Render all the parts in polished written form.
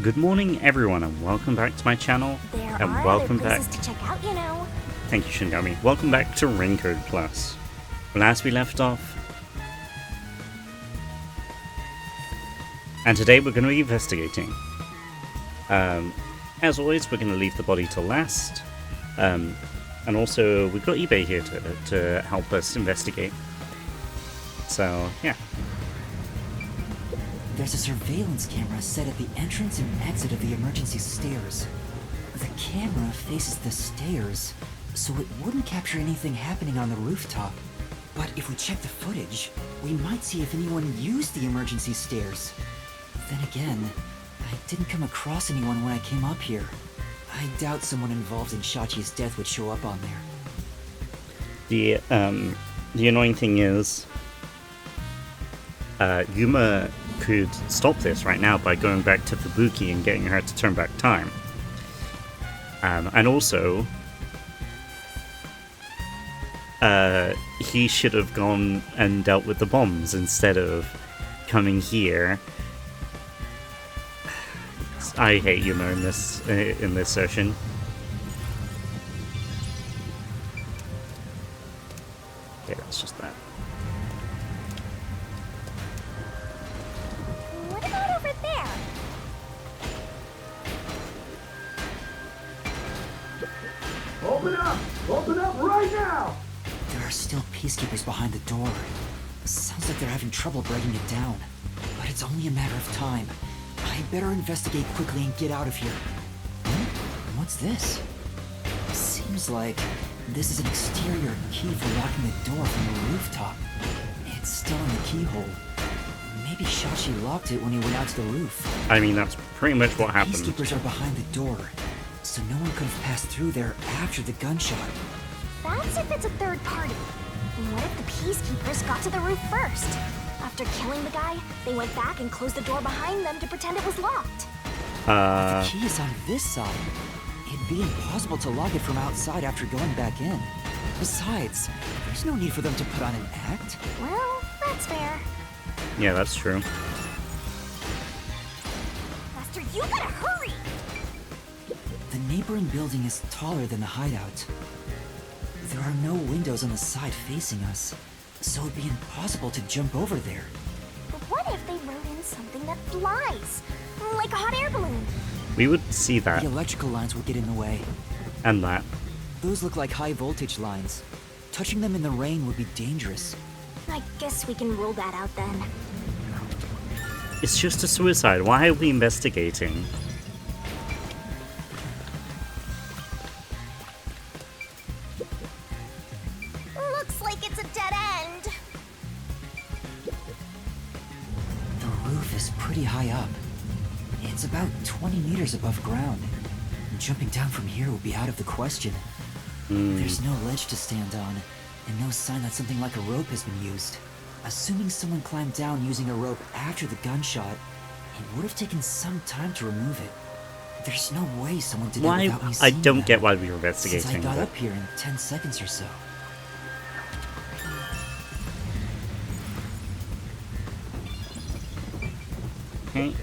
Good morning, everyone, and welcome back to my channel. Welcome back to check out, you know. Thank you, Shingami. Welcome back to Raincoat Plus. Last we left off, and today we're going to be investigating. As always, we're going to leave the body to last, and also we've got eBay here to help us investigate. So yeah. There's a surveillance camera set at the entrance and exit of the emergency stairs. The camera faces the stairs, so it wouldn't capture anything happening on the rooftop. But if we check the footage, we might see if anyone used the emergency stairs. Then again, I didn't come across anyone when I came up here. I doubt someone involved in Shachi's death would show up on there. The annoying thing is, Yuma could stop this right now by going back to Fubuki and getting her to turn back time. And also, he should have gone and dealt with the bombs instead of coming here. I hate Yuma in this session. Okay, that's just that. What about over there? Open up! Open up right now! There are still peacekeepers behind the door. Sounds like they're having trouble breaking it down. But it's only a matter of time. I better investigate quickly and get out of here. What's this? Seems like this is an exterior key for locking the door from the rooftop. It's still in the keyhole. Maybe Shachi locked it when he went out to the roof. I mean, that's pretty much what happened. Peacekeepers are behind the door, so no one could have passed through there after the gunshot. That's if it's a third party. And what if the peacekeepers got to the roof first? After killing the guy, they went back and closed the door behind them to pretend it was locked. But the key is on this side. It'd be impossible to lock it from outside after going back in. Besides, there's no need for them to put on an act. Well, that's fair. Yeah, that's true. Master, you gotta hurry! The neighboring building is taller than the hideout. There are no windows on the side facing us, so it'd be impossible to jump over there. But what if they wrote in something that flies? Like a hot air balloon? We would see that. The electrical lines would get in the way. And that. Those look like high voltage lines. Touching them in the rain would be dangerous. I guess we can rule that out then. It's just a suicide. Why are we investigating? Looks like it's a dead end. The roof is pretty high up. It's about 20 meters above ground. Jumping down from here would be out of the question. There's no ledge to stand on, and no sign that something like a rope has been used. Assuming someone climbed down using a rope after the gunshot, it would have taken some time to remove it. There's no way someone did it without me I seeing don't them, get why we were investigating. since I got but- up here in 10 seconds or so. Okay.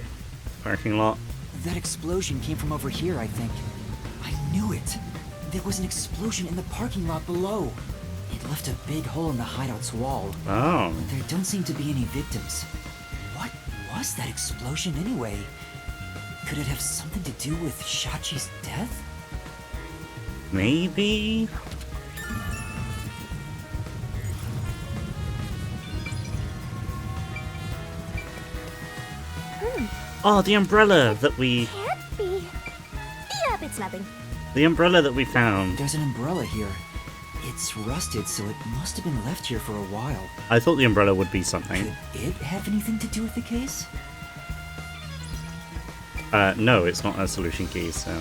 Parking lot. That explosion came from over here, I think. I knew it! There was an explosion in the parking lot below. It left a big hole in the hideout's wall. Oh. There don't seem to be any victims. What was that explosion anyway? Could it have something to do with Shachi's death? Maybe? Oh, the umbrella that we... Can't be. Yep, it's nothing. The umbrella that we found. There's an umbrella here. It's rusted, so it must have been left here for a while. I thought the umbrella would be something. Could it have anything to do with the case? No, it's not a solution key, so...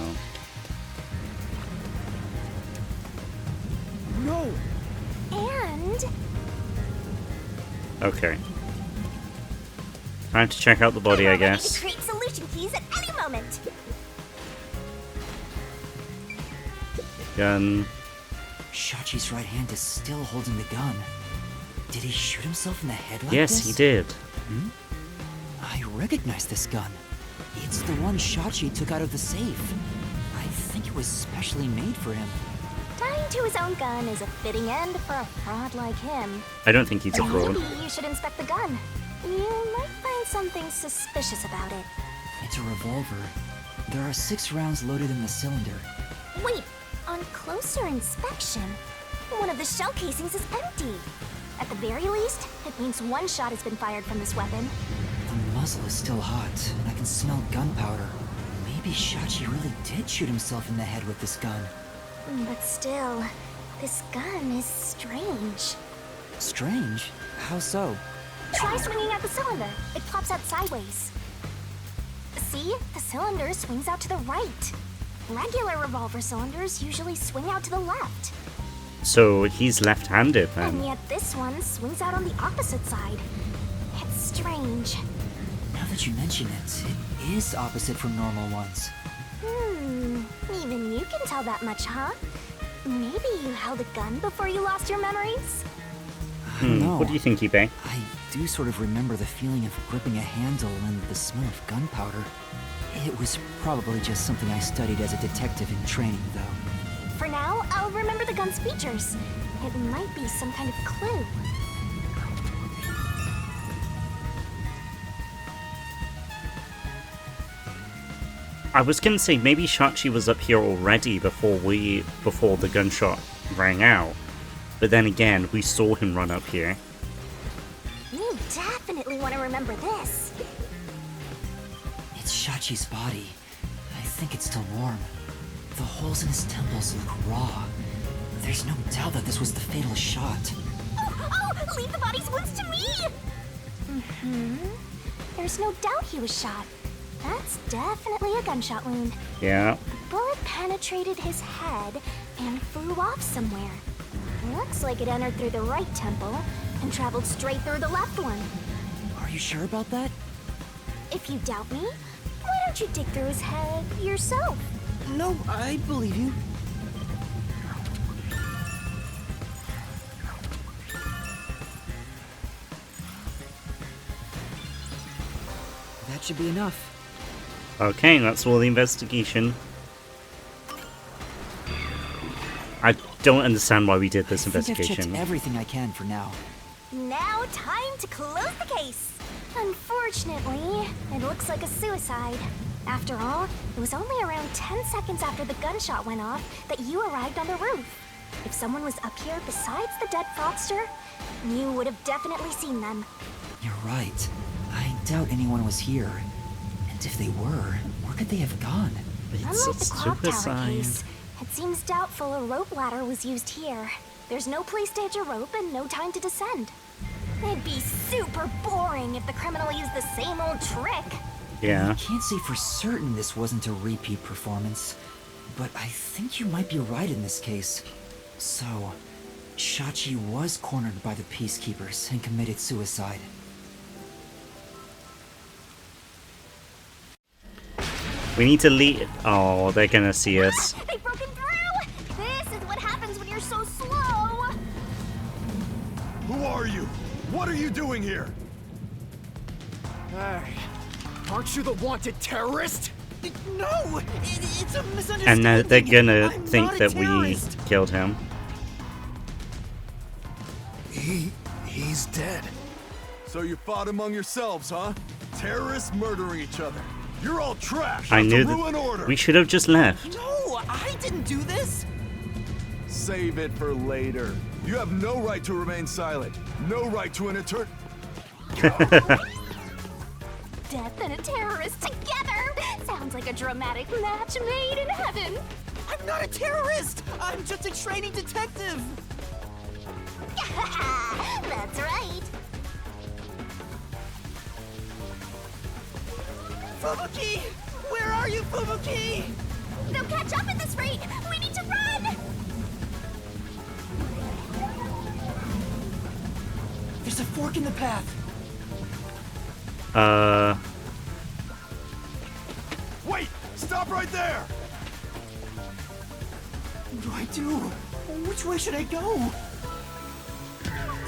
No! And Okay. Time to check out the body, I I'm ready guess. to create solution keys at any moment. Gun. Shachi's right hand is still holding the gun. Did he shoot himself in the head like Yes, this? he did. I recognize this gun. It's the one Shachi took out of the safe. I think it was specially made for him. Dying to his own gun is a fitting end for a fraud like him. I don't think he's a fraud. Maybe you should inspect the gun. You might find something suspicious about it. It's a revolver. There are 6 rounds loaded in the cylinder. Wait, on closer inspection, one of the shell casings is empty. At the very least, it means one shot has been fired from this weapon. The muzzle is still hot, and I can smell gunpowder. Maybe Shachi really did shoot himself in the head with this gun. But still, this gun is strange. Strange? How so? Try swinging out the cylinder. It pops out sideways. See? The cylinder swings out to the right. Regular revolver cylinders usually swing out to the left. So he's left-handed And then. yet this one swings out on the opposite side. It's strange. Now that you mention it, it is opposite from normal ones. Even you can tell that much, huh? Maybe you held a gun before you lost your memories? No. What do you think, eBay? I do sort of remember the feeling of gripping a handle and the smell of gunpowder. It was probably just something I studied as a detective in training, though. For now, I'll remember the gun's features. It might be some kind of clue. I was gonna say maybe Shachi was up here already before the gunshot rang out. But then again, we saw him run up here. You definitely want to remember this. It's Shachi's body. I think it's still warm. The holes in his temples look raw. There's no doubt that this was the fatal shot. Oh, leave the body's wounds to me! There's no doubt he was shot. That's definitely a gunshot wound. Yeah. Bullet penetrated his head and flew off somewhere. Looks like it entered through the right temple and traveled straight through the left one. Are you sure about that? If you doubt me, why don't you dig through his head yourself? No, I believe you. That should be enough. Okay, that's all the investigation. I don't understand why we did this I think I've investigation. checked everything I can for now. Now time to close the case. Unfortunately, it looks like a suicide. After all, it was only around 10 seconds after the gunshot went off that you arrived on the roof. If someone was up here besides the dead fraudster, you would have definitely seen them. You're right. I doubt anyone was here. And if they were, where could they have gone? It's Unlike a the clock tower suicide. case, it seems doubtful a rope ladder was used here. There's no place to hitch a rope and no time to descend. It'd be super boring if the criminal used the same old trick. Yeah. I can't say for certain this wasn't a repeat performance, but I think you might be right in this case. So, Shachi was cornered by the peacekeepers and committed suicide. We need to leave. Oh, they're gonna see us. They've broken through! This is what happens when you're so slow! Who are you? What are you doing here? Hey, aren't you the wanted terrorist? No, it's a misunderstanding. And now they're gonna I'm think not a that we terrorist. killed him. He's dead. So you fought among yourselves, huh? Terrorists murdering each other. You're all trash. I out to knew ruin that order. we should have just left. No, I didn't do this. Save it for later. You have no right to remain silent. No right to an eternal. Death and a terrorist together! Sounds like a dramatic match made in heaven! I'm not a terrorist. I'm just a training detective. That's right! Fubuki, where are you, Fubuki? They'll catch up at this rate! We need to run! There's a fork in the path. Wait! Stop right there! What do I do? Which way should I go?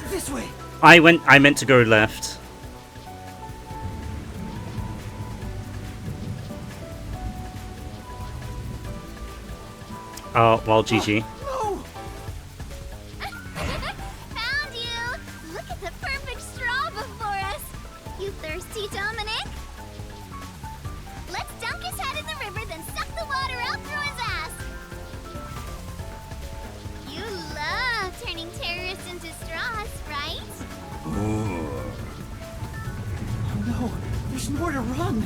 This way. I meant to go left. Well, GG. No! Found you! Look at the perfect straw before us! You thirsty, Dominic? Let's dunk his head in the river, then suck the water out through his ass! You love turning terrorists into straws, right? Oh no, there's more to run!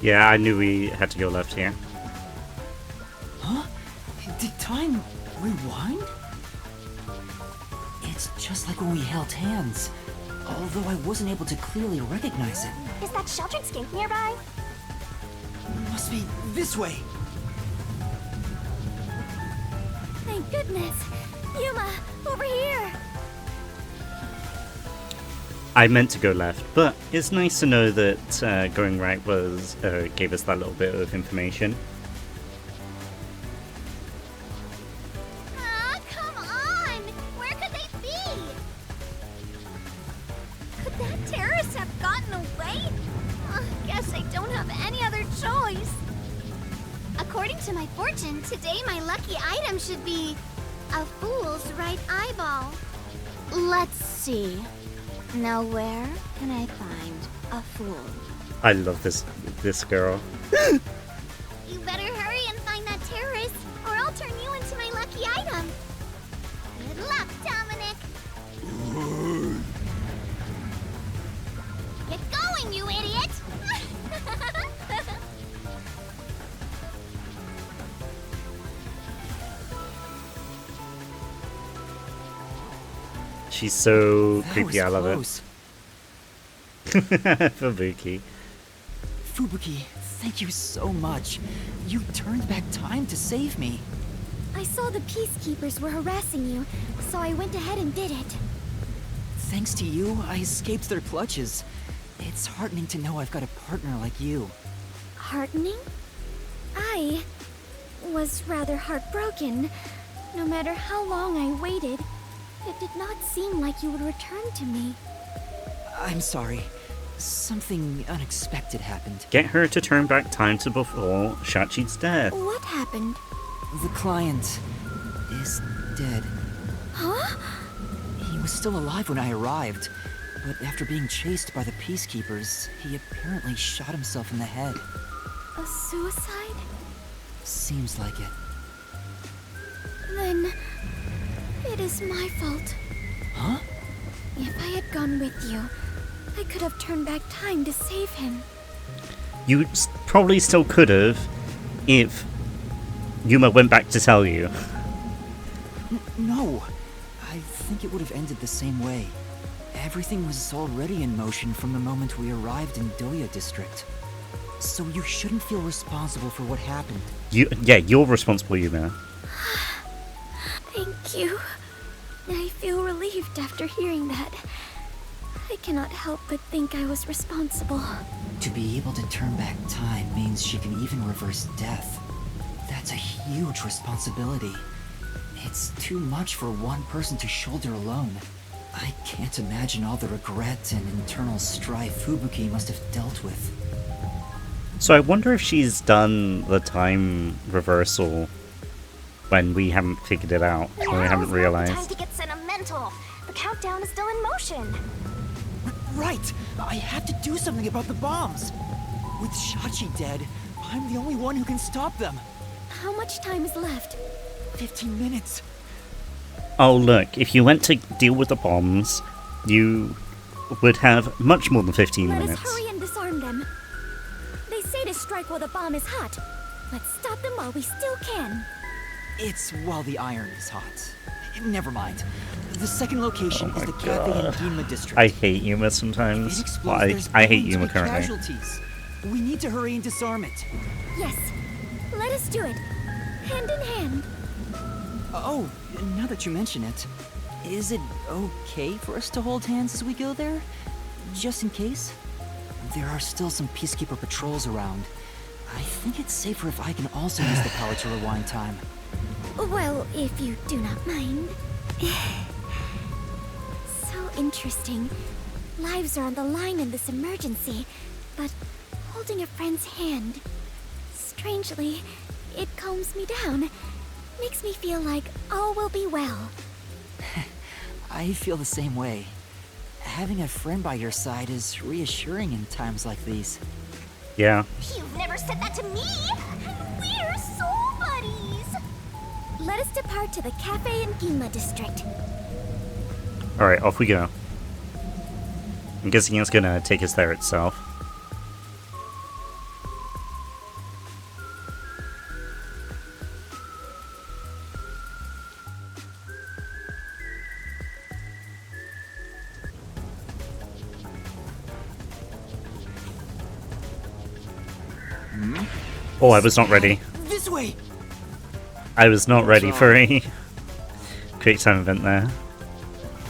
Yeah, I knew we had to go left here. Huh? Did time rewind? It's just like when we held hands, although I wasn't able to clearly recognize it. Is that sheltered skink nearby? Must be this way. Thank goodness! Yuma, over here! I meant to go left, but it's nice to know that going right was gave us that little bit of information. Ah, come on! Where could they be? Could that terrorist have gotten away? Guess I don't have any other choice. According to my fortune, today my lucky item should be a fool's right eyeball. Let's see. Now where can I find a fool? I love this girl. You better hurry and find that terrorist, or I'll turn you into my lucky item. Good luck, Dominic. Get going, you idiot! She's so That creepy, was I love close. it. Fubuki. Fubuki, thank you so much. You turned back time to save me. I saw the peacekeepers were harassing you, so I went ahead and did it. Thanks to you, I escaped their clutches. It's heartening to know I've got a partner like you. Heartening? I was rather heartbroken. No matter how long I waited, it did not seem like you would return to me. I'm sorry. Something unexpected happened. Get her to turn back time to before Shachi's death. What happened? The client is dead. Huh? He was still alive when I arrived, but after being chased by the peacekeepers, he apparently shot himself in the head. A suicide? Seems like it. Then it is my fault. Huh? If I had gone with you, I could have turned back time to save him. You probably still could have if Yuma went back to tell you. No. I think it would have ended the same way. Everything was already in motion from the moment we arrived in Doya District. So you shouldn't feel responsible for what happened. Yeah, you're responsible, Yuma. Thank you. I feel relieved after hearing that. I cannot help but think I was responsible. To be able to turn back time means she can even reverse death. That's a huge responsibility. It's too much for one person to shoulder alone. I can't imagine all the regret and internal strife Fubuki must have dealt with. So I wonder if she's done the time reversal when we haven't figured it out, when we haven't Now's not the realized. time to get sentimental. The countdown is still in motion. Right! I have to do something about the bombs! With Shachi dead, I'm the only one who can stop them! How much time is left? 15 minutes. Oh look, if you went to deal with the bombs, you would have much more than 15 Let minutes. us hurry and disarm them. They say to strike while the bomb is hot. Let's stop them while we still can. It's while the iron is hot. Never mind. The second location Oh is my the cafe in God. Ginma district. I hate Yuma If it sometimes. explodes, Well, there's I hate bound to Yuma be currently. casualties. We need to hurry and disarm it. Yes, let us do it. Hand in hand. Oh, now that you mention it, is it okay for us to hold hands as we go there? Just in case? There are still some Peacekeeper patrols around. I think it's safer if I can also use the power to rewind time. Well, if you do not mind. So interesting. Lives are on the line in this emergency, but holding a friend's hand, strangely, it calms me down. Makes me feel like all will be well. I feel the same way. Having a friend by your side is reassuring in times like these. Yeah. You've never said that to me! And we're soul buddies! Let us depart to the cafe in YUMA district. Alright, off we go. I'm guessing it's gonna take us there itself. Oh, I was not ready. This way! I was not ready for a quick time event there.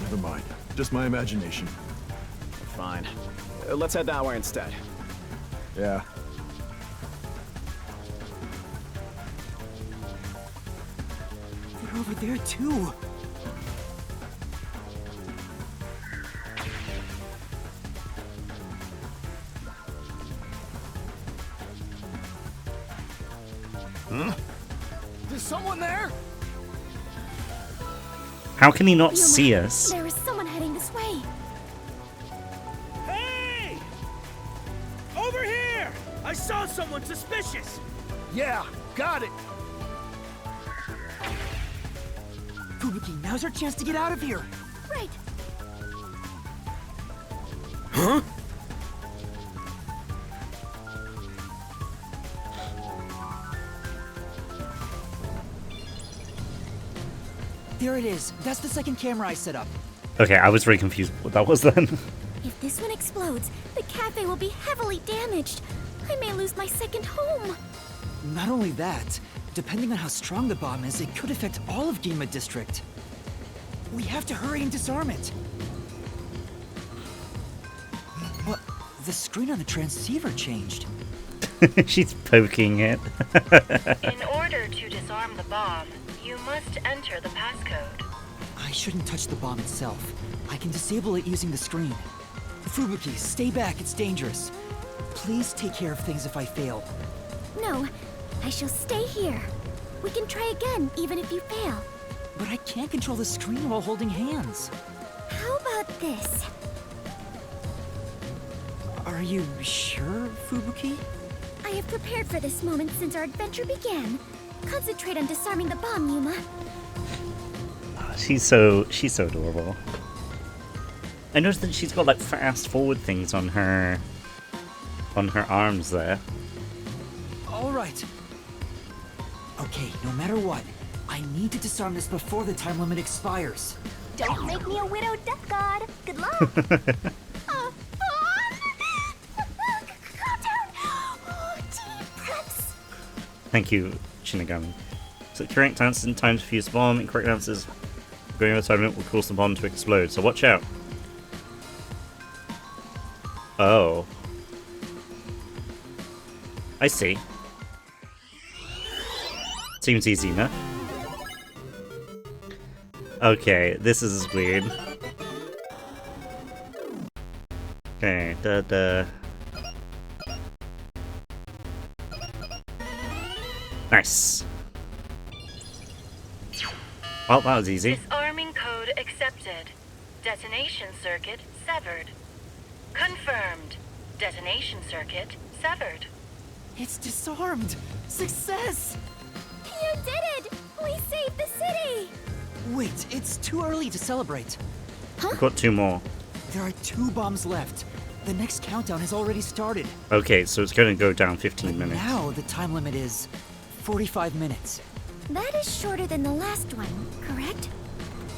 Never mind. Just my imagination. Fine. Let's head that way instead. Yeah. They're over there too. Is someone there? How can he not YUMA, see us? There is someone heading this way. Hey! Over here! I saw someone suspicious! Yeah, got it. Fubuki, now's our chance to get out of here. Right. Huh? There it is. That's the second camera I set up. Okay, I was very confused what that was then. If this one explodes, the cafe will be heavily damaged. I may lose my second home. Not only that, depending on how strong the bomb is, it could affect all of YUMA district. We have to hurry and disarm it. What? The screen on the transceiver changed. She's poking it. In order to disarm the bomb, you must enter the passcode. I shouldn't touch the bomb itself. I can disable it using the screen. Fubuki, stay back, it's dangerous. Please take care of things if I fail. No, I shall stay here. We can try again, even if you fail. But I can't control the screen while holding hands. How about this? Are you sure, Fubuki? I have prepared for this moment since our adventure began. Concentrate on disarming the bomb, Yuma. She's so adorable. I noticed that she's got like fast forward things on her arms there. All right. Okay, no matter what, I need to disarm this before the time limit expires. Don't make me a widow death god. Good luck. Calm down. Oh, deep breaths. Thank you, Shinigami. So correct answers in time to fuse the bomb, incorrect answers going over time limit will cause the bomb to explode, so watch out. Oh. I see. Seems easy enough. Okay, this is weird. Okay, Nice. Well, that was easy. Disarming code accepted. Detonation circuit severed. Confirmed. Detonation circuit severed. It's disarmed! Success! You did it! We saved the city! Wait, it's too early to celebrate. I've got two more. There are 2 bombs left. The next countdown has already started. Okay, so it's going to go down 15 minutes. Now the time limit is 45 minutes. That is shorter than the last one, correct?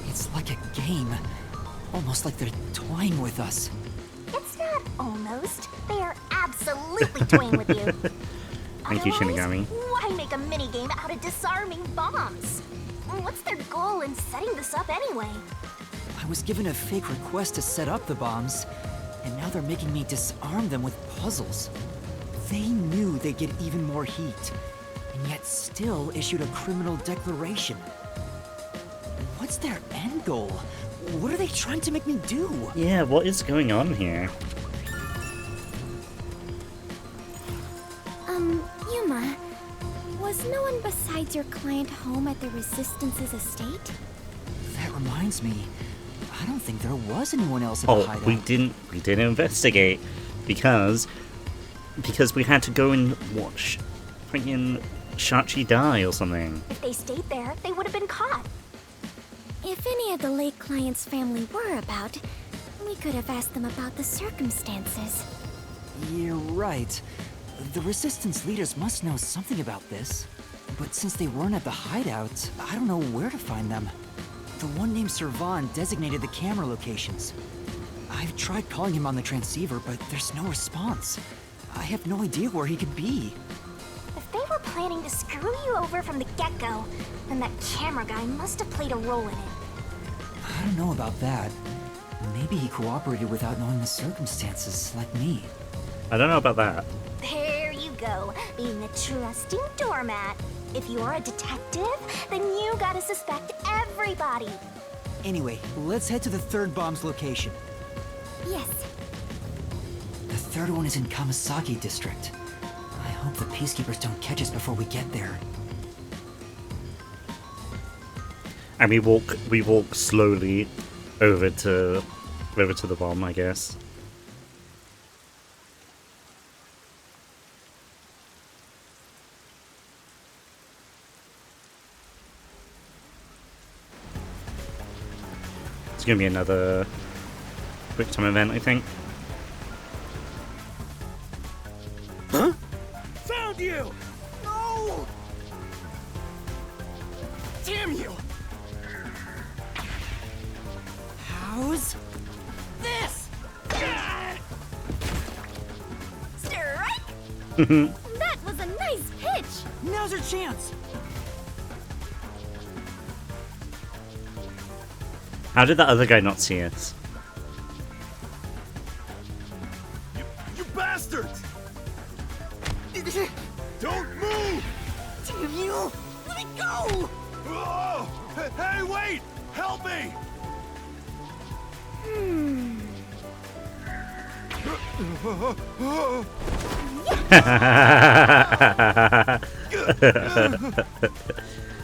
It's like a game. Almost like they're toying with us. It's not almost. They are absolutely toying with you. Thank you, Otherwise, Shinigami. Why make a minigame out of disarming bombs? What's their goal in setting this up anyway? I was given a fake request to set up the bombs, and now they're making me disarm them with puzzles. They knew they'd get even more heat, and yet still issued a criminal declaration. What's their end goal? What are they trying to make me do? Yeah, what is going on here? hides your client home at the Resistance's estate? That reminds me, I don't think there was anyone else at the Oh, hideout. we didn't investigate because we had to go and watch freaking Shachi die or something. If they stayed there, they would have been caught. If any of the late client's family were about, we could have asked them about the circumstances. You're right. The Resistance leaders must know something about this. But since they weren't at the hideout, I don't know where to find them. The one named Servan designated the camera locations. I've tried calling him on the transceiver, but there's no response. I have no idea where he could be. If they were planning to screw you over from the get-go, then that camera guy must have played a role in it. I don't know about that. Maybe he cooperated without knowing the circumstances, like me. I don't know about that. There you go, being a trusting doormat. If you're a detective, then you gotta suspect everybody. Anyway, let's head to the third bomb's location. Yes. The third one is in Kamasaki district. I hope the peacekeepers don't catch us before we get there. And we walk slowly over to the bomb, I guess. It's gonna be another quick time event, I think. Huh? Found you! No! Damn you! How's This! Strike! That was a nice pitch! Now's our chance! How did that other guy not see us? You bastards! Don't move! Damn you! Let me go! Oh! Hey, wait! Help me!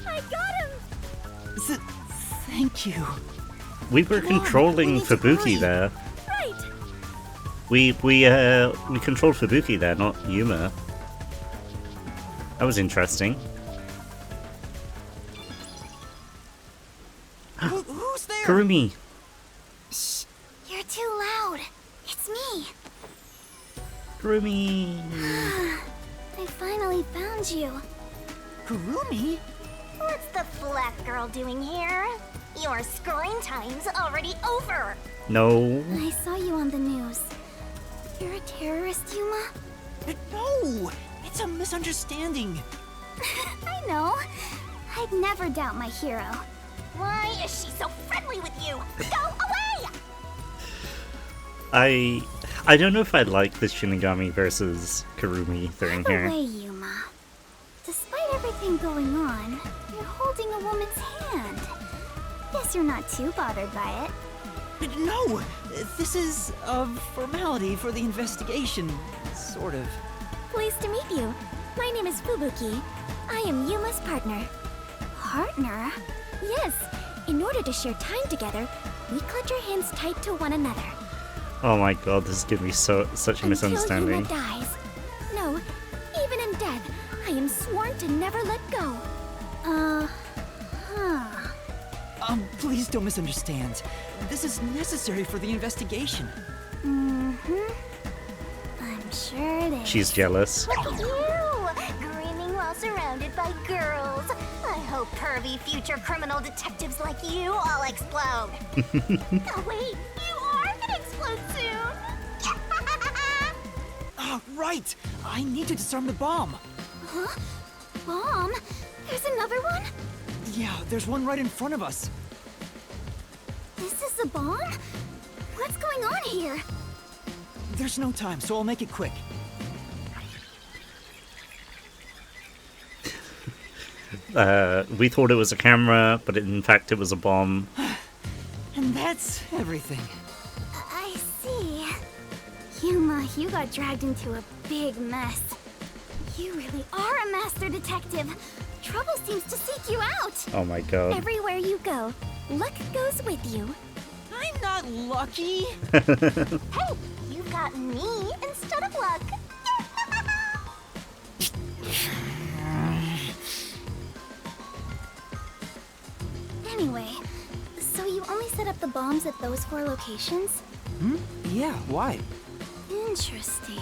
I got him! Thank you. We were Come on, controlling we need to Fubuki hurry. there. Right! We controlled Fubuki there, not Yuma. That was interesting. Who's there? Kurumi! Shh! You're too loud. It's me. Kurumi! I finally found you. Kurumi? What's the black girl doing here? Your screen time's already over. No. I saw you on the news. You're a terrorist, Yuma? No! It's a misunderstanding. I know. I'd never doubt my hero. Why is she so friendly with you? Go away! I don't know if I like the Shinigami versus Kurumi thing By the here. way, Yuma. Despite everything going on, you're holding a woman's hand. Guess you're not too bothered by it. No! This is a formality for the investigation. Sort of. Pleased to meet you. My name is Fubuki. I am Yuma's partner. Partner? Yes. In order to share time together, we clutch our hands tight to one another. Oh my god, this is giving me such a misunderstanding. Until Yuma dies. No, even in death, I am sworn to never let go. Please don't misunderstand. This is necessary for the investigation. Mm-hmm. I'm sure it is. She's jealous. Look at you! Grinning while surrounded by girls. I hope pervy future criminal detectives like you all explode. Oh wait, you are gonna explode soon! Right! I need to disarm the bomb. Huh? Bomb? There's another one? Yeah, there's one right in front of us. This is a bomb? What's going on here? There's no time, so I'll make it quick. We thought it was a camera, but in fact it was a bomb. And that's everything. I see. Yuma, you got dragged into a big mess. You really are a master detective. Trouble seems to seek you out. Oh my god. Everywhere you go, luck goes with you. I'm not lucky. Hey, you've got me instead of luck. Anyway, so you only set up the bombs at those 4 locations? Hmm? Yeah, why? Interesting.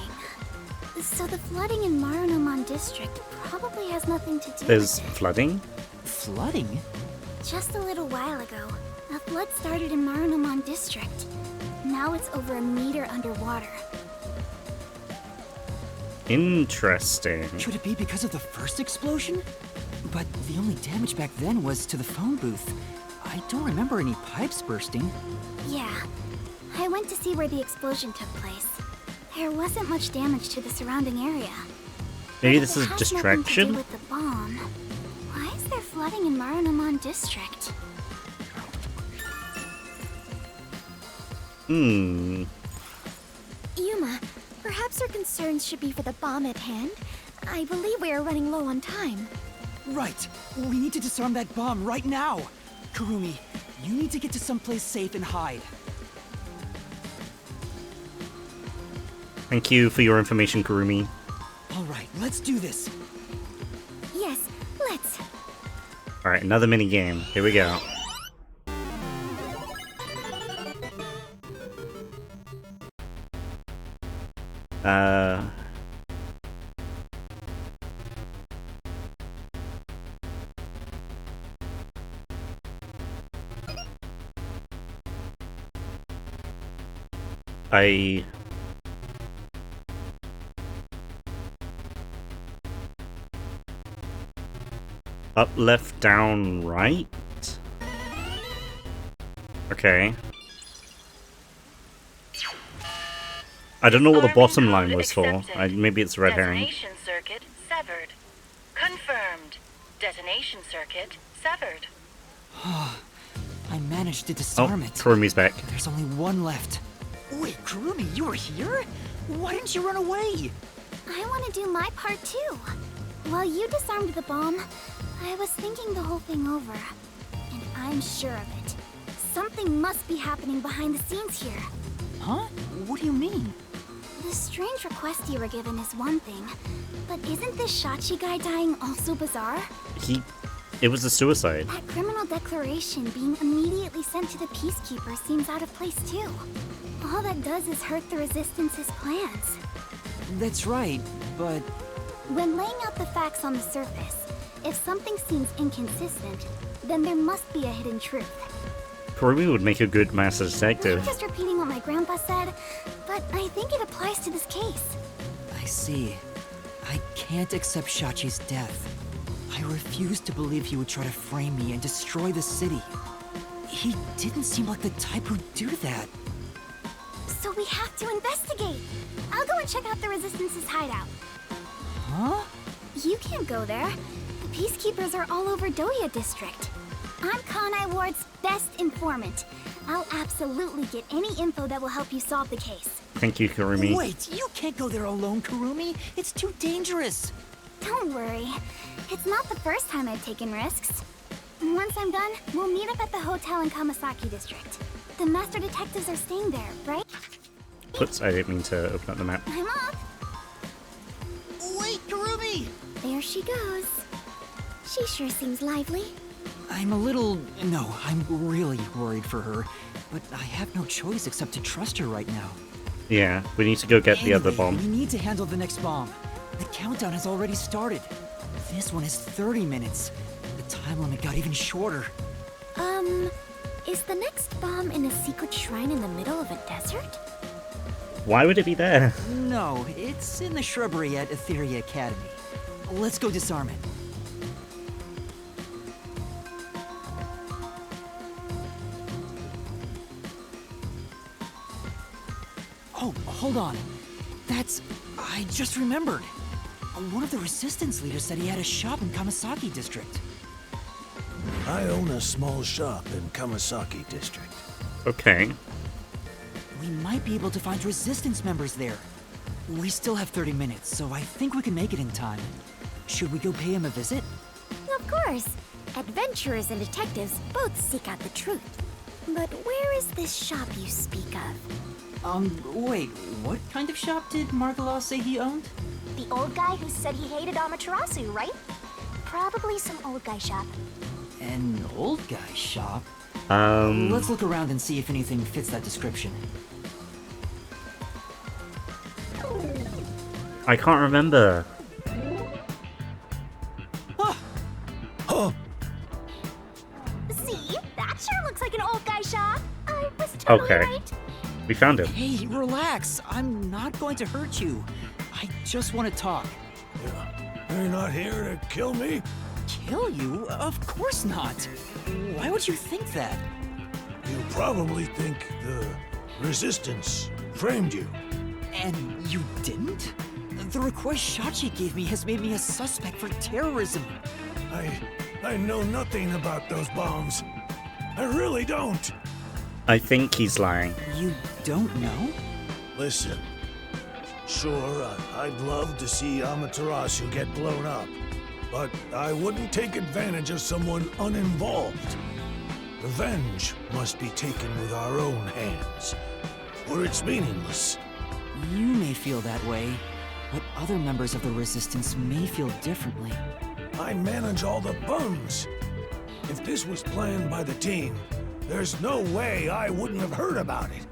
So the flooding in Marunomon district probably has nothing to do There's with it. flooding? Flooding? Just a little while ago, a flood started in Marunomon district. Now it's over a meter underwater. Interesting. Should it be because of the first explosion? But the only damage back then was to the phone booth. I don't remember any pipes bursting. Yeah, I went to see where the explosion took place. There wasn't much damage to the surrounding area. Maybe But this if is it has nothing to distraction? do with the bomb, why is there flooding in Marunomon district? Yuma, perhaps our concerns should be for the bomb at hand. I believe we are running low on time. Right. We need to disarm that bomb right now. Kurumi, you need to get to someplace safe and hide. Thank you for your information, Kurumi. All right, let's do this. Yes, let's. Alright, another mini game. Here we go. I... Up, left, down, right? Okay. I don't know what the Arming bottom line code was for. accepted. Maybe it's a red herring. Detonation circuit severed. Confirmed. Detonation circuit severed. I managed to Oh, disarm it. Kurumi's back. There's only one left. Wait, Kurumi, you were here? Why didn't you run away? I want to do my part too. While you disarmed the bomb, I was thinking the whole thing over. And I'm sure of it. Something must be happening behind the scenes here. Huh? What do you mean? The strange request you were given is one thing, but isn't this Shachi guy dying also bizarre? It was a suicide. That criminal declaration being immediately sent to the Peacekeeper seems out of place too. All that does is hurt the Resistance's plans. That's right, but... When laying out the facts on the surface, if something seems inconsistent, then there must be a hidden truth. Kurumi would make a good master I'm detective. just repeating what my grandpa said, but I think it applies to this case. I see. I can't accept Shachi's death. I refuse to believe he would try to frame me and destroy the city. He didn't seem like the type who'd do that. So we have to investigate. I'll go and check out the Resistance's hideout. Huh? You can't go there. The Peacekeepers are all over Doya District. I'm Kanai Ward's best informant. I'll absolutely get any info that will help you solve the case. Thank you, Kurumi. Wait, you can't go there alone, Kurumi. It's too dangerous. Don't worry. It's not the first time I've taken risks. Once I'm done, we'll meet up at the hotel in Kamasaki District. The master detectives are staying there, right? Oops, I didn't mean to open up the map. I'm up. Wait, Kurumi! There she goes. She sure seems lively. I'm a little... No, I'm really worried for her. But I have no choice except to trust her right now. Yeah, we need to go get the other Anyway, bomb. We need to handle the next bomb. The countdown has already started. This one is 30 minutes. The time limit got even shorter. Is the next bomb in a secret shrine in the middle of a desert? Why would it be there? No, it's in the shrubbery at Etheria Academy. Let's go disarm it. Oh, hold on. That's... I just remembered. One of the resistance leaders said he had a shop in Kamasaki District. I own a small shop in Kamasaki District. Okay. We might be able to find resistance members there. We still have 30 minutes, so I think we can make it in time. Should we go pay him a visit? course. Adventurers and detectives both seek out the truth. But where is this shop you speak of? Wait, what kind of shop did Margala say he owned? The old guy who said he hated Amaterasu, right? Probably some old guy shop. An old guy shop? Um, Let's look around and see if anything fits that description. I can't remember. See? That sure looks like an old guy shop. I was totally Okay. right. We found it. Hey, relax. I'm not going to hurt you. I just want to talk. You're not here to kill me? Kill you? Of course not. Why would you think that? You probably think the Resistance framed you. And you didn't? The request Shachi gave me has made me a suspect for terrorism. I know nothing about those bombs. I really don't. I think he's lying. You don't know? Listen, sure, I'd love to see Amaterasu get blown up, but I wouldn't take advantage of someone uninvolved. Revenge must be taken with our own hands, or it's meaningless. You may feel that way, but other members of the Resistance may feel differently. I manage all the bums. If this was planned by the team, there's no way I wouldn't have heard about it.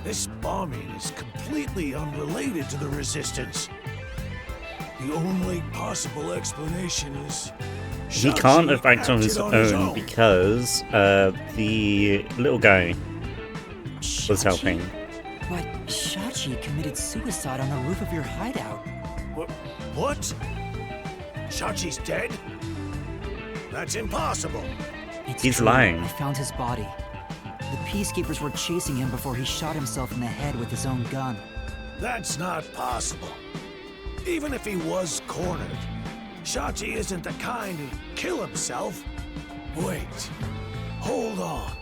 This bombing is completely unrelated to the Resistance. The only possible explanation is He can't Shachi act on his acted own because the little guy was helping. But Shachi committed suicide on the roof of your hideout. What? Shachi's dead? That's impossible. It's He's true. lying. I found his body. The peacekeepers were chasing him before he shot himself in the head with his own gun. That's not possible. Even if he was cornered, Shachi isn't the kind who'd kill himself. Wait. Hold on.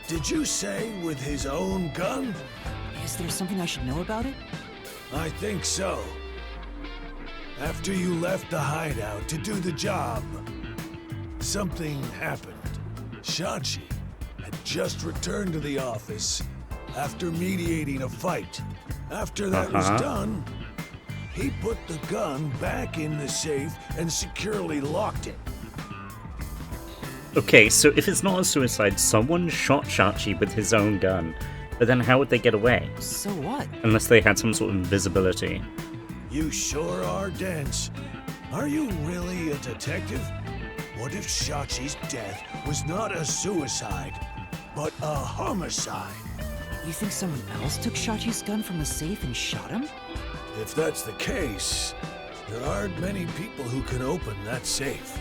Did you say with his own gun? Is there something I should know about it? I think so. After you left the hideout to do the job, something happened. Shachi had just returned to the office after mediating a fight. After that was done, he put the gun back in the safe and securely locked it. Okay, so if it's not a suicide, someone shot Shachi with his own gun. But then how would they get away? So what? Unless they had some sort of invisibility. You sure are dense. Are you really a detective? What if Shachi's death was not a suicide, but a homicide? You think someone else took Shachi's gun from the safe and shot him? If that's the case, there aren't many people who can open that safe.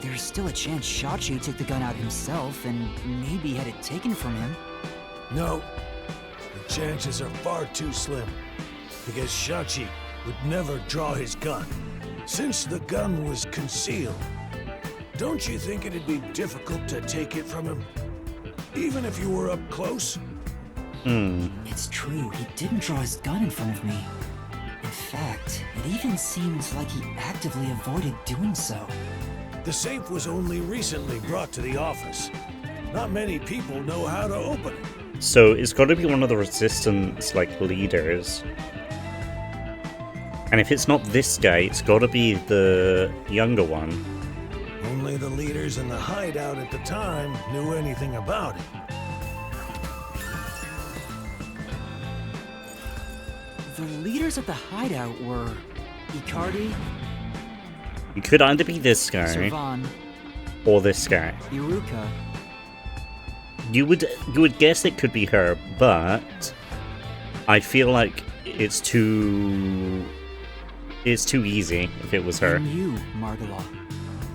There's still a chance Shachi took the gun out himself and maybe had it taken from him. No, the chances are far too slim, because Shachi would never draw his gun. Since the gun was concealed, don't you think it'd be difficult to take it from him? Even if you were up close? It's true, he didn't draw his gun in front of me. In fact, it even seems like he actively avoided doing so. The safe was only recently brought to the office. Not many people know how to open it. So it's got to be one of the Resistance, like, leaders. And if it's not this guy, it's got to be the younger one. Only the leaders in the hideout at the time knew anything about it. The leaders of the hideout were Icardi, It could either be this guy Servan, or this guy. Iruka. You would guess it could be her, but I feel like it's too easy if it was her. And you, Margala.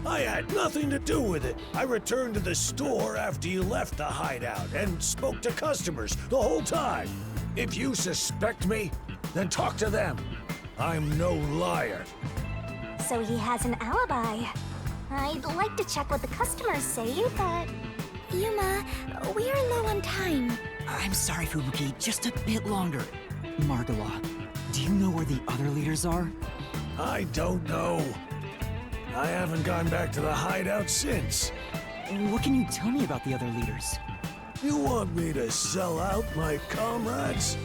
I had nothing to do with it. I returned to the store after you left the hideout and spoke to customers the whole time. If you suspect me, then talk to them. I'm no liar. So he has an alibi. I'd like to check what the customers say, but... Yuma, we are low on time. I'm sorry, Fubuki, just a bit longer. Margala, do you know where the other leaders are? I don't know. I haven't gone back to the hideout since. What can you tell me about the other leaders? You want me to sell out my comrades?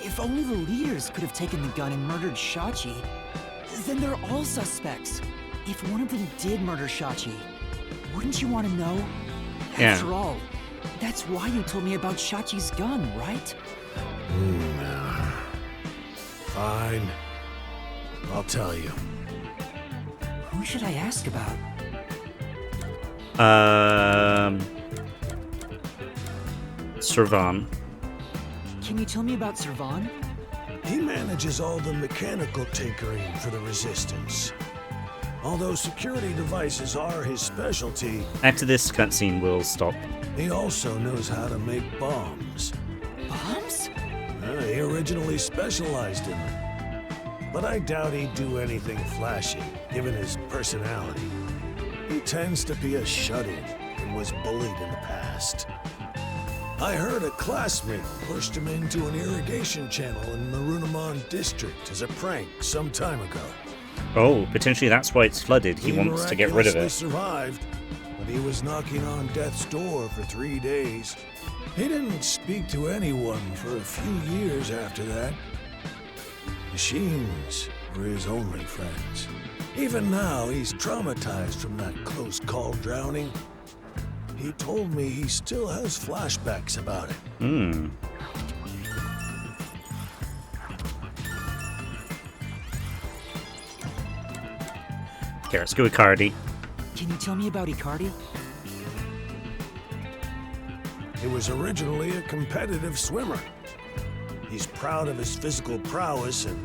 If only the leaders could have taken the gun and murdered Shachi, then they're all suspects. If one of them did murder Shachi, wouldn't you want to know? Yeah. After all, that's why you told me about Shachi's gun, right? Fine. I'll tell you. Who should I ask about? Servan. Can you tell me about Servan? He manages all the mechanical tinkering for the Resistance. Although security devices are his specialty, After this cutscene, we'll stop. he also knows how to make bombs. Bombs? He originally specialized in them. But I doubt he'd do anything flashy, given his personality. He tends to be a shut-in and was bullied in the past. I heard a classmate pushed him into an irrigation channel in Marunamon district as a prank some time ago. Oh, potentially that's why it's flooded. He wants to get rid of miraculously it. Survived, but he was knocking on death's door for 3 days. He didn't speak to anyone for a few years after that. Machines were his only friends. Even now, he's traumatized from that close call drowning. He told me he still has flashbacks about it. Okay, let's go with Cardi. Can you tell me about Icardi? He was originally a competitive swimmer. He's proud of his physical prowess and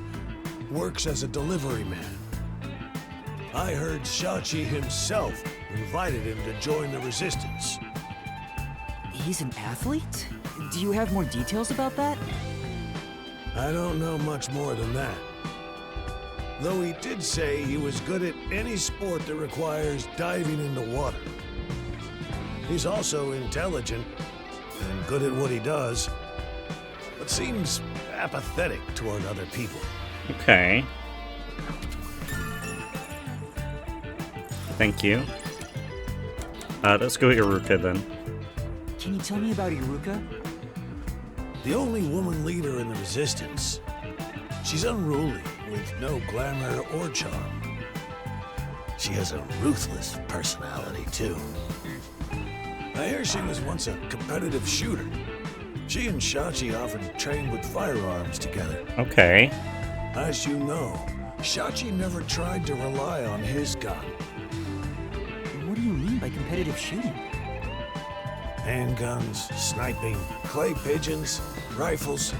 works as a delivery man. I heard Shachi himself invited him to join the Resistance. He's an athlete? Do you have more details about that? I don't know much more than that. Though he did say he was good at any sport that requires diving into water. He's also intelligent and good at what he does, but seems apathetic toward other people. Okay. Thank you. Let's go with Iruka then. Can you tell me about Iruka? The only woman leader in the Resistance. She's unruly, with no glamour or charm. She has a ruthless personality, too. I hear she was once a competitive shooter. She and Shachi often trained with firearms together. Okay. As you know, Shachi never tried to rely on his gun. What do you mean by competitive shooting? Handguns, sniping, clay pigeons, rifles.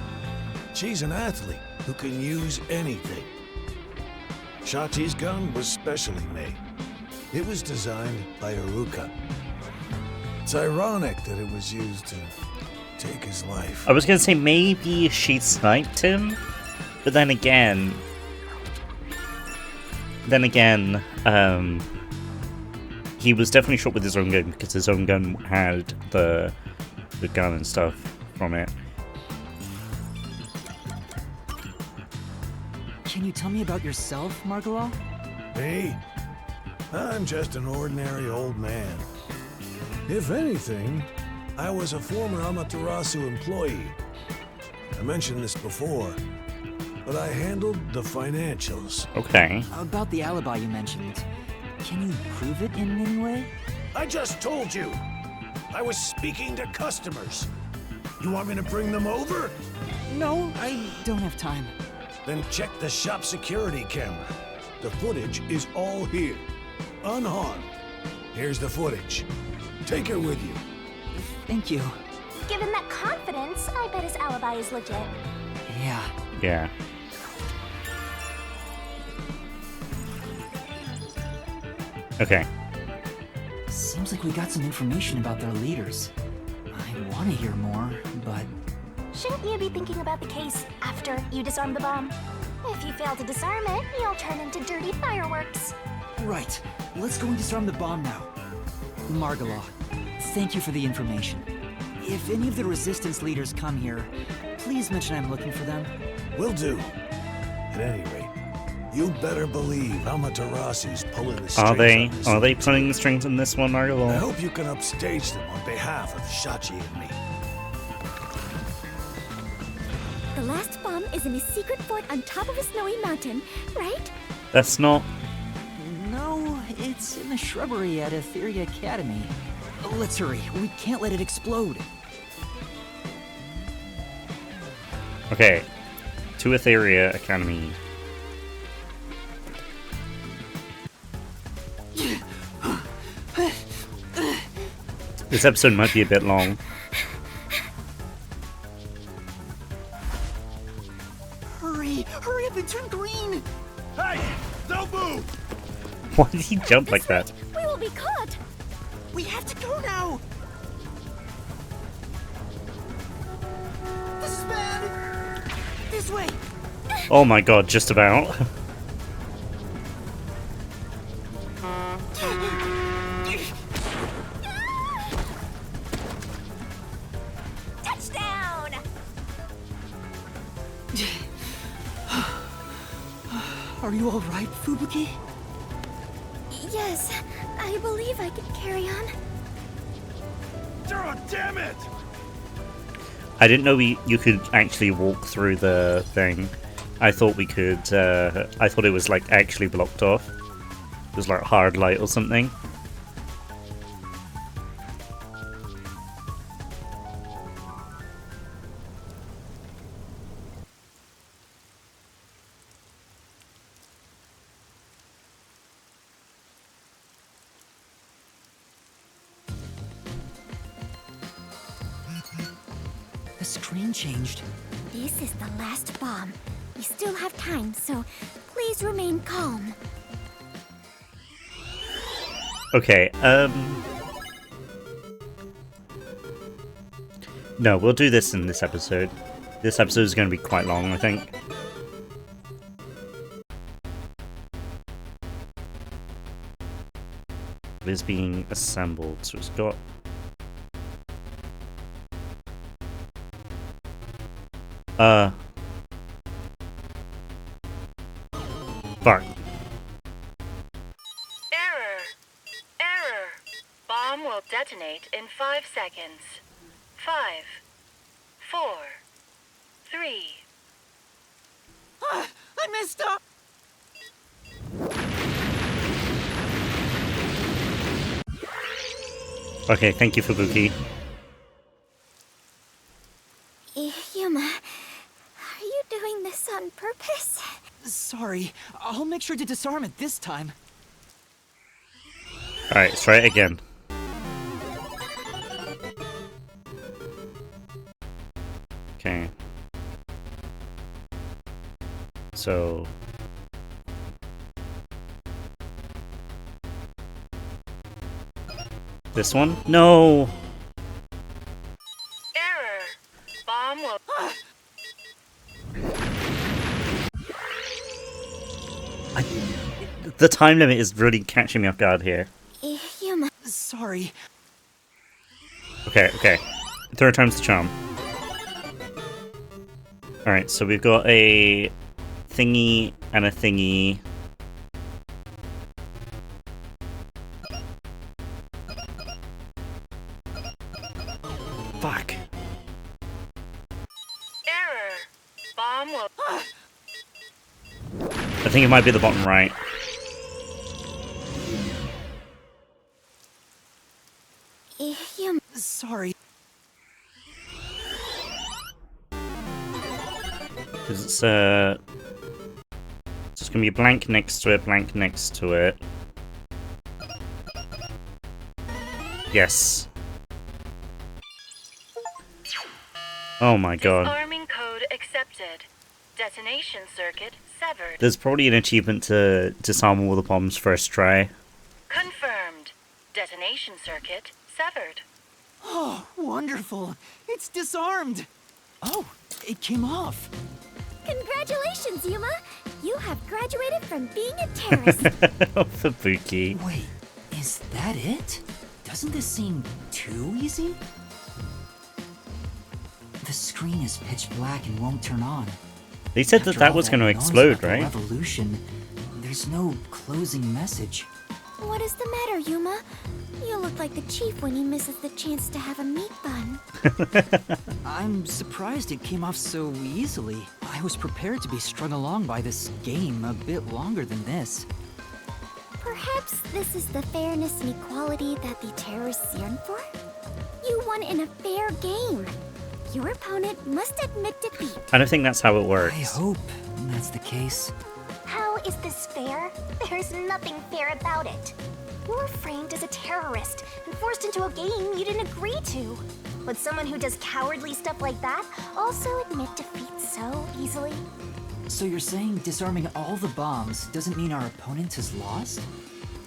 She's an athlete who can use anything. Shachi's gun was specially made. It was designed by Iruka. It's ironic that it was used to take his life. I was gonna say maybe she sniped him, but then again, he was definitely shot with his own gun because his own gun had the gun and stuff from it. Can you tell me about yourself, Margala? Me? I'm just an ordinary old man. If anything, I was a former Amaterasu employee. I mentioned this before, but I handled the financials. Okay. About the alibi you mentioned, can you prove it in any way? I just told you! I was speaking to customers. You want me to bring them over? No, I don't have time. Then check the shop security camera. The footage is all here, unharmed. Here's the footage. Take it with you. Thank you. Given that confidence, I bet his alibi is legit. Yeah. Yeah. Okay. Seems like we got some information about their leaders. I want to hear more, but... Shouldn't you be thinking about the case after you disarm the bomb? If you fail to disarm it, you'll turn into dirty fireworks. Right. Let's go and disarm the bomb now. Margala, thank you for the information. If any of the Resistance leaders come here, please mention I'm looking for them. Will do. At any rate, You better believe Amaterasu's pulling the strings Are they? on this Are they one, pulling too. the strings in this one, Arlo? I hope you can upstage them on behalf of Shachi and me. The last bomb is in a secret fort on top of a snowy mountain, right? That's not... No, it's in the shrubbery at Etheria Academy. Let's hurry. We can't let it explode. Okay. To Etheria Academy. This episode might be a bit long. Hurry! Hurry up and turn green! Hey, don't move! Why did he jump like that? We will be caught! We have to go now! This is bad! This way! Oh my god, just about. Touchdown! Are you alright, Fubuki? Yes, I believe I can carry on. Oh, damn it! I didn't know you could actually walk through the thing. I thought we could, I thought it was like actually blocked off. It was like hard light or something. The screen changed. This is the last bomb. We still have time, so please remain calm. Okay, no, we'll do this in this episode. This episode is going to be quite long, I think. It is being assembled, so it's got... Fuck. Error. Error. Bomb will detonate in 5 seconds. 5, 4, 3. Ah, I messed up! Okay, thank you, Fubuki. Yuma, are you doing this on purpose? Sorry. I'll make sure to disarm it this time. Alright, let's try it again. Okay. So... This one? No! Error. Bomb will... The time limit is really catching me off guard here. Yuma. Sorry. Okay, okay. Third time's the charm. Alright, so we've got a thingy and a thingy. Fuck. Error. Bomb will... I think it might be the bottom right. Yuma. Sorry. Because it's so it's gonna be a blank next to it, blank next to it. Yes. Oh my god. Disarming code accepted. Detonation circuit severed. There's probably an achievement to disarm all the bombs first try. Confirmed. Detonation circuit severed. Oh, wonderful. It's disarmed. Oh, it came off. Congratulations, Yuma! You have graduated from being a terrorist. Fubuki. Wait, is that it? Doesn't this seem too easy? The screen is pitch black and won't turn on. They said that After that all was going to noise explode, about the right? revolution, there's no closing message. What is the matter, Yuma? You look like the chief when he misses the chance to have a meat bun. I'm surprised it came off so easily. I was prepared to be strung along by this game a bit longer than this. Perhaps this is the fairness and equality that the terrorists yearn for? You won in a fair game. Your opponent must admit defeat. I don't think that's how it works. I hope that's the case. How is this fair? There's nothing fair about it. You were framed as a terrorist and forced into a game you didn't agree to. Would someone who does cowardly stuff like that also admit defeat so easily? So you're saying disarming all the bombs doesn't mean our opponent has lost?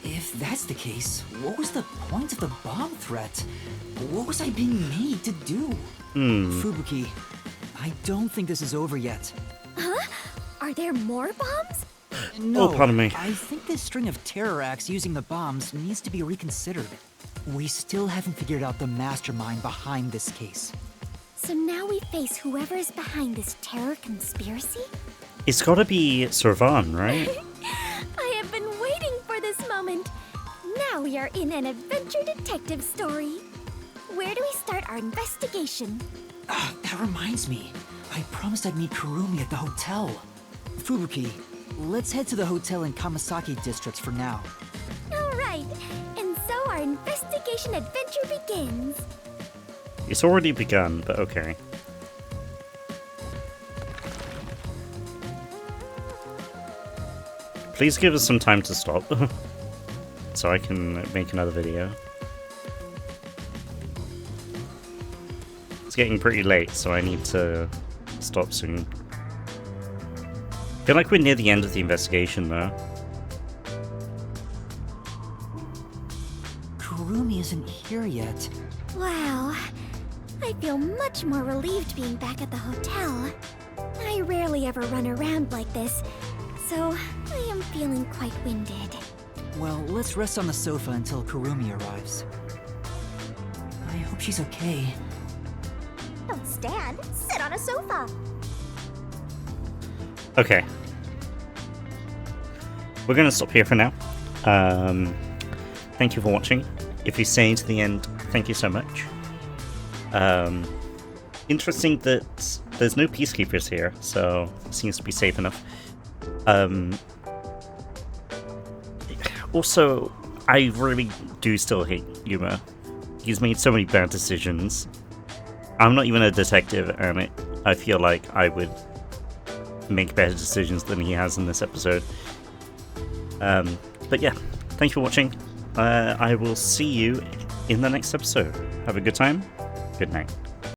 If that's the case, what was the point of the bomb threat? What was I being made to do? Fubuki, I don't think this is over yet. Huh? Are there more bombs? No, pardon me. I think this string of terror acts using the bombs needs to be reconsidered. We still haven't figured out the mastermind behind this case. So now we face whoever is behind this terror conspiracy? It's gotta be Servan, right? I have been waiting for this moment. Now we are in an adventure detective story. Where do we start our investigation? That reminds me. I promised I'd meet Kurumi at the hotel. Fubuki, let's head to the hotel in Kamasaki districts for now. All right, and so our investigation adventure begins. It's already begun, but okay. Please give us some time to stop, so I can make another video. It's getting pretty late, so I need to stop soon. I feel like we're near the end of the investigation, though. Kurumi isn't here yet. Wow, I feel much more relieved being back at the hotel. I rarely ever run around like this, so I am feeling quite winded. Well, let's rest on the sofa until Kurumi arrives. I hope she's okay. Don't stand, sit on a sofa. Okay. We're gonna stop here for now. Thank you for watching. If you stay to the end, thank you so much. Interesting that there's no peacekeepers here, so it seems to be safe enough. Also, I really do still hate Yuma. He's made so many bad decisions. I'm not even a detective, and I feel like I would make better decisions than he has in this episode. But yeah, thanks for watching. I will see you in the next episode. Have a good time. Good night.